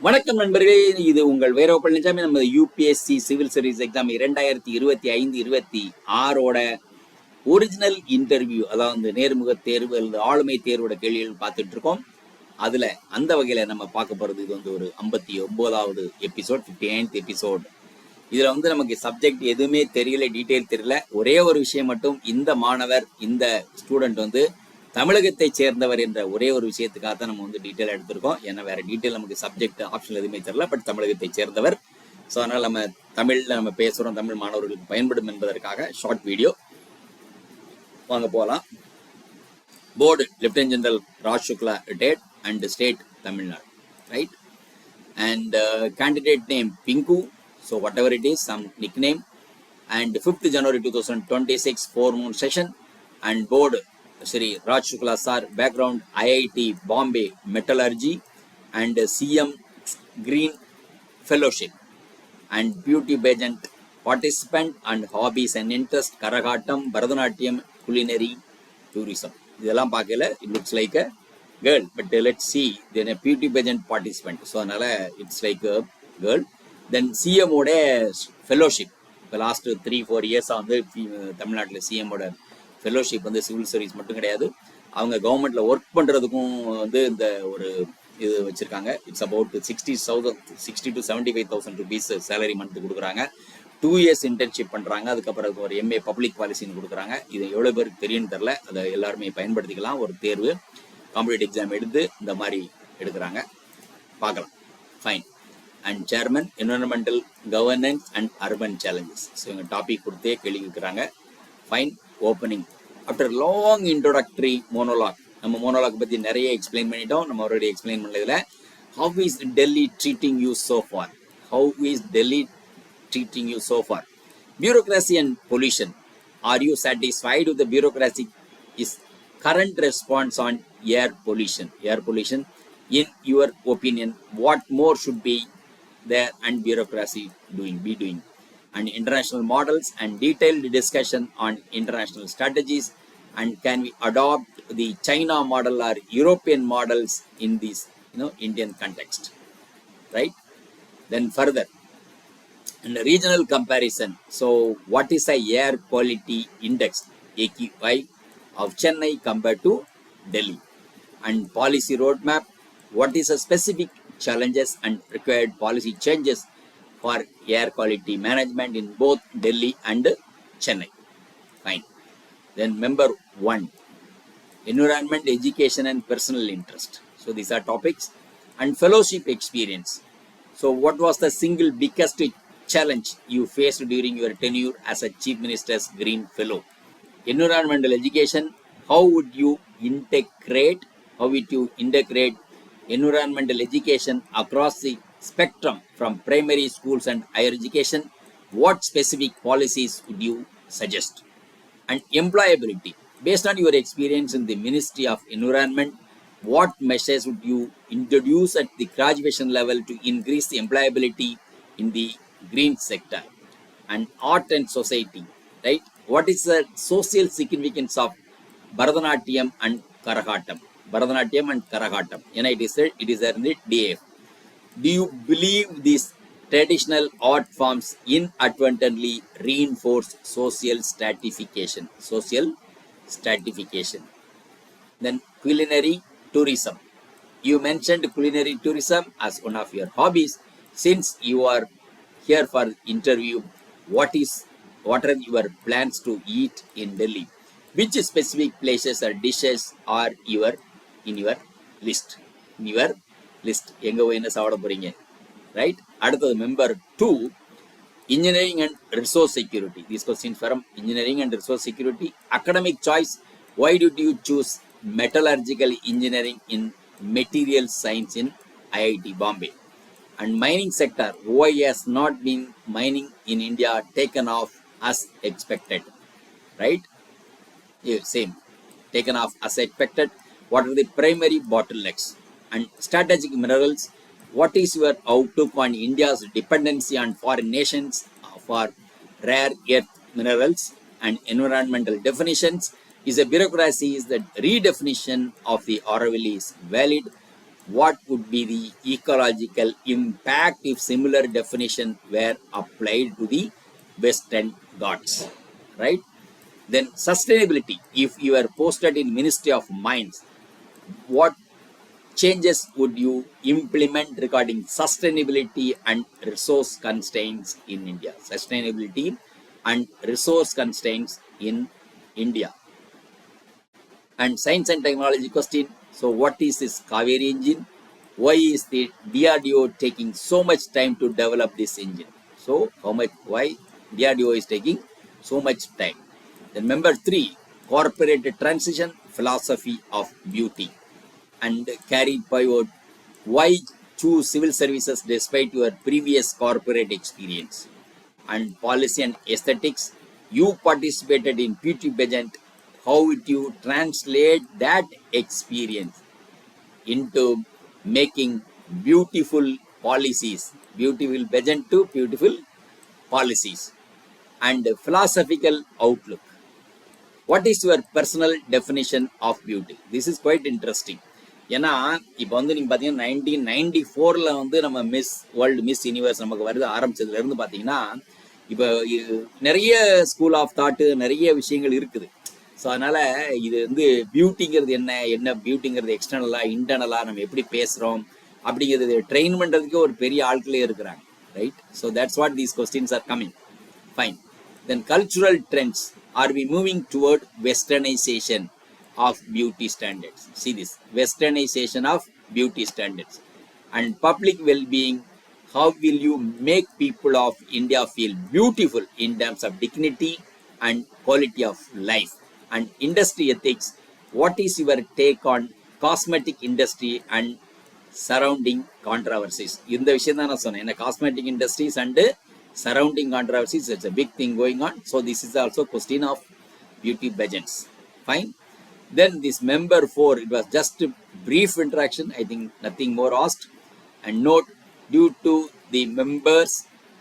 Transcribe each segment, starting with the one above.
வணக்கம் நண்பர்களே, இது உங்கள் வேரோ பழனிசாமி. நம்ம UPSC civil service exam 2025-26 original interview, அதாவது நேர்முக தேர்வு அல்லது ஆளுமை தேர்வோட கேள்விகள் பார்த்துட்டு இருக்கோம். அதுல அந்த வகையில நம்ம பார்க்க போறது இது ஒரு 59வது எபிசோட், 59th எபிசோட். இதுல நமக்கு சப்ஜெக்ட் எதுவுமே தெரியல, டீட்டெயில் தெரியல. ஒரே ஒரு விஷயம் மட்டும், இந்த மாணவர், இந்த ஸ்டூடெண்ட் தமிழகத்தை சேர்ந்தவர் என்ற ஒரே ஒரு விஷயத்துக்காக தான் நம்ம டீட்டெயில் எடுத்திருக்கோம். ஏன்னா வேற டீட்டெயில் நமக்கு சப்ஜெக்ட் ஆப்ஷன் எதுவுமே தெரியல, பட் தமிழகத்தை சேர்ந்தவர். ஸோ அதனால நம்ம தமிழ்ல நம்ம பேசுறோம், தமிழ் மாணவர்களுக்கு பயன்படும் என்பதற்காக ஷார்ட் வீடியோ. வாங்க போகலாம். Board lieutenant general Raj Shukla, retired, and state Tamil Nadu, right? And candidate name Pinku, so whatever it is, some nickname. And 5th January 2026 4-moon session. And board Shri Raj Shukla sir, background IIT Bombay Metallurgy and CM Green Fellowship, and beauty pageant participant, and hobbies and interest Karagatam, Bharatanatyam, culinary, tourism. இதெல்லாம் பார்க்கல, it looks like a girl, but let's see, then a beauty pageant participant, so அதனால it's like a girl. Then CM ஓட fellowship, இப்போ last 3-4 years தமிழ்நாட்டில் CM ஓட fellowship civil service மட்டும் கிடையாது, அவங்க கவர்மெண்ட்ல ஒர்க் பண்றதுக்கும் இந்த ஒரு இது வச்சிருக்காங்க. It's about 60 to 75,000 rupees salary month கொடுக்குறாங்க. 2 years இன்டர்ன்ஷிப் பண்றாங்க. அதுக்கப்புறம் ஒரு MA பப்ளிக் பாலிசின்னு கொடுக்குறாங்க. இது எவ்வளவு பேருக்கு தெரியும் தெரியல, அதை எல்லாருமே பயன்படுத்திக்கலாம். ஒரு தேர்வு, காம்படிட்டிவ் எக்ஸாம் எடுத்து இந்த மாதிரி எடுக்கிறாங்க, பார்க்கலாம். Fine. And chairman environmental governance and urban challenges. So இவங்க டாபிக் கொடுத்தே கேள்வி கேட்குறாங்க. Fine. Opening after long introductory monologue. நம்ம மோனோலாக் பற்றி நிறைய எக்ஸ்பிளைன் பண்ணிட்டோம். நம்ம ஆல்ரெடி எக்ஸ்பிளைன் பண்ணதில் how is Delhi treating you so for? How is Delhi treating you so for? Bureaucracy and pollution. Are you satisfied with the bureaucracy? Is current response on air pollution? Air pollution, in your opinion, what more should be there and bureaucracy be doing? And international models and detailed discussion on international strategies, and can we adopt the China model or European models in this Indian context, right? Then further, in the regional comparison, so what is a air quality index, AQI, of Chennai compared to Delhi? And policy roadmap, what is the specific challenges and required policy changes for air quality management in both Delhi and Chennai? Fine. Then member 1, environment, education and personal interest. So these are topics. And fellowship experience. So what was the single biggest challenge you faced during your tenure as a Chief Minister's Green Fellow? Environmental education, how would you integrate environmental education across the spectrum from primary schools and higher education? What specific policies would you suggest? And employability, based on your experience in the Ministry of Environment, what measures would you introduce at the graduation level to increase the employability in the green sector? And art and society, right? What is the social significance of Bharatanatyam and Karagatam? Bharatanatyam and Karagatam, and it is there in the DAF. Do you believe these traditional art forms inadvertently reinforce social stratification? Then culinary tourism. You mentioned culinary tourism as one of your hobbies. Since you are here for interview, what are your plans to eat in Delhi? Which specific places or dishes are in your list? எங்க போய் என்ன சாப்பிட போறீங்க, right? அடுத்தது member 2, engineering and resource security. These questions from engineering and resource security. Academic choice, why did you choose metallurgical engineering in material science in IIT Bombay? And mining sector, why has not been mining in India taken off as expected, right? Yeah, same, taken off as expected. What are the primary bottlenecks? And strategic minerals, what is your outlook on India's dependency on foreign nations for rare earth minerals? And environmental definitions, is a bureaucracy, is the redefinition of the Auroville is valid? what would be the ecological impact if similar definition were applied to the Western Ghats, right? Then sustainability, if you are posted in Ministry of Mines, what changes would you implement regarding sustainability and resource constraints in India? Sustainability and resource constraints in India. And science and technology question. So what is this Kaveri engine? Why is the DRDO taking so much time to develop this engine? So why DRDO is taking so much time? Then number 3, corporate transition philosophy of beauty. And carried forward, why choose civil services despite your previous corporate experience? And policy and aesthetics, you participated in beauty pageant, how would you translate that experience into making beautiful policies, beautiful pageant to beautiful policies? And philosophical outlook, what is your personal definition of beauty? This is quite interesting. ஏன்னா இப்போ வந்து நீங்கள் பார்த்தீங்கன்னா 1994 வந்து நம்ம miss world miss universe நமக்கு வருது ஆரம்பிச்சதுலேருந்து பார்த்தீங்கன்னா இப்போ நிறைய ஸ்கூல் ஆஃப் தாட்டு நிறைய விஷயங்கள் இருக்குது. ஸோ அதனால் இது வந்து பியூட்டிங்கிறது என்ன பியூட்டிங்கிறது எக்ஸ்டர்னலாக இன்டர்னலாக நம்ம எப்படி பேசுகிறோம் அப்படிங்கிறது ட்ரெயின் பண்ணுறதுக்கு ஒரு பெரிய ஆட்களே இருக்கிறாங்க, right? So that's what these questions are coming. Fine. Then cultural trends, are we moving toward westernisation of beauty standards? See this, westernization of beauty standards. And public well-being, how will you make people of India feel beautiful in terms of dignity and quality of life? And industry ethics, what is your take on cosmetic industry and surrounding controversies? இந்த விஷயம் தான் நான் சொன்னேன், cosmetic industries and surrounding controversies, it's a big thing going on. So this is also question of beauty pageants. Fine. Then this member 4, it was just a brief interaction, I think nothing more asked. And note, due to the members'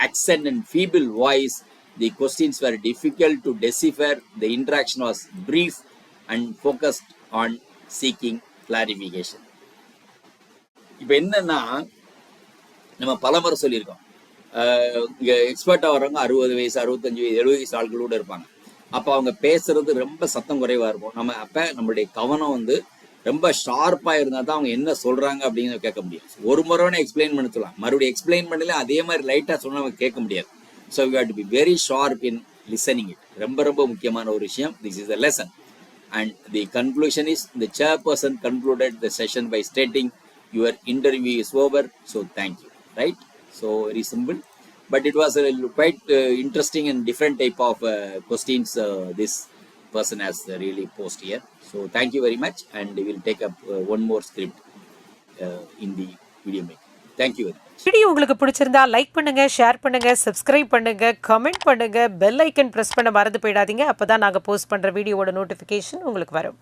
accent and feeble voice, the questions were difficult to decipher. The interaction was brief and focused on seeking clarification. இப்போ என்னன்னா, நம்ம பலமுறை சொல்லியிருக்கோம், இங்கே எக்ஸ்பர்ட்டாக வரவங்க 60 வயசு 65 வயசு 70 வயசு ஆட்களோடு இருப்பாங்க. அப்போ அவங்க பேசுறது ரொம்ப சத்தம் குறைவாக இருக்கும். நம்ம அப்போ நம்மளுடைய கவனம் வந்து ரொம்ப ஷார்ப்பாக இருந்தால் தான் அவங்க என்ன சொல்கிறாங்க அப்படிங்கிறத கேட்க முடியும். ஒரு முறை வேணால் எக்ஸ்பிளைன் பண்ண சொல்லலாம், மறுபடியும் எக்ஸ்பிளைன் பண்ணல அதே மாதிரி லைட்டாக சொன்னால் அவங்க கேட்க முடியாது. So you have to be very sharp in listening it. ரொம்ப ரொம்ப முக்கியமான ஒரு விஷயம். This is a lesson. And the conclusion is, the chairperson concluded the session by stating your interview is over, so thank you, right? So very simple. But it was a quite interesting and different type of questions this person has really posed here. So thank you very much, and we will take up one more script in the video making. Thank you very much. Video உங்களுக்கு பிடிச்சிருந்தா like பண்ணுங்க, share பண்ணுங்க, subscribe பண்ணுங்க, comment பண்ணுங்க, bell icon press பண்ண மறந்து போயிடாதீங்க. அப்பதான் நாங்க போஸ்ட் பண்ற வீடியோவோட நோட்டிஃபிகேஷன் உங்களுக்கு வரும்.